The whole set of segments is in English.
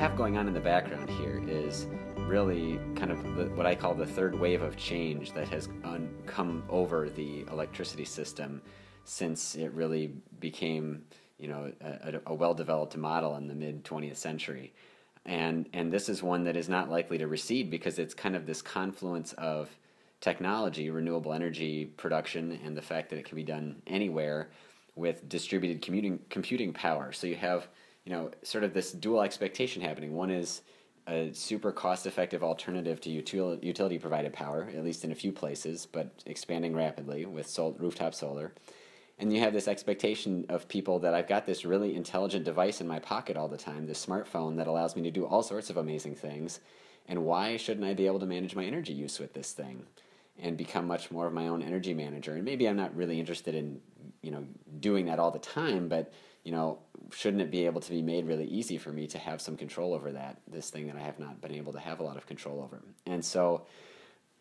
have going on in the background here is really kind of what I call the third wave of change that has come over the electricity system since it really became, a well-developed model in the mid 20th century. And this is one that is not likely to recede because it's kind of this confluence of technology, renewable energy production, and the fact that it can be done anywhere with distributed computing power. So you have, sort of this dual expectation happening. One is a super cost-effective alternative to utility-provided power, at least in a few places, but expanding rapidly with rooftop solar. And you have this expectation of people that I've got this really intelligent device in my pocket all the time, this smartphone that allows me to do all sorts of amazing things. And why shouldn't I be able to manage my energy use with this thing and become much more of my own energy manager? And maybe I'm not really interested in, doing that all the time, but, shouldn't it be able to be made really easy for me to have some control over this thing that I have not been able to have a lot of control over? And so,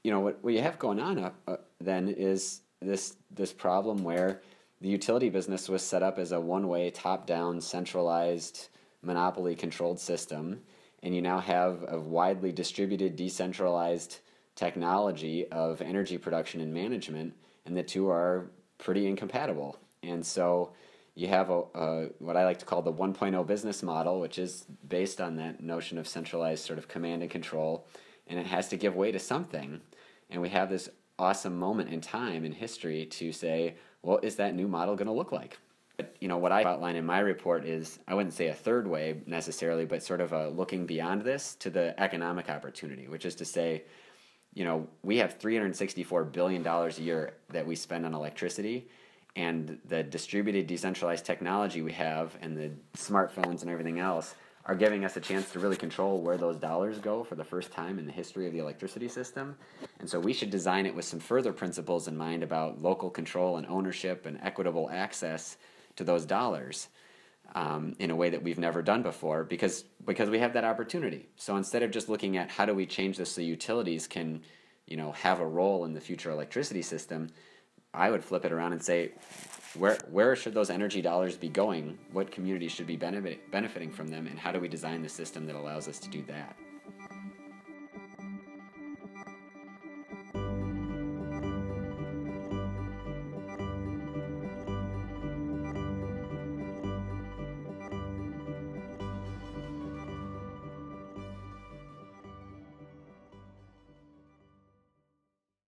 what you have going on then is this problem where the utility business was set up as a one-way, top-down, centralized, monopoly-controlled system, and you now have a widely distributed, decentralized technology of energy production and management, and the two are pretty incompatible. And so you have what I like to call the 1.0 business model, which is based on that notion of centralized sort of command and control, and it has to give way to something. And we have this awesome moment in time in history to say, what is that new model going to look like? But, what I outline in my report is, I wouldn't say a third way necessarily, but sort of a looking beyond this to the economic opportunity, which is to say, we have $364 billion a year that we spend on electricity, and the distributed, decentralized technology we have and the smartphones and everything else are giving us a chance to really control where those dollars go for the first time in the history of the electricity system. And so we should design it with some further principles in mind about local control and ownership and equitable access to those dollars in a way that we've never done before because we have that opportunity. So instead of just looking at how do we change this so utilities can, have a role in the future electricity system, I would flip it around and say, where should those energy dollars be going? What communities should be benefiting from them? And how do we design the system that allows us to do that?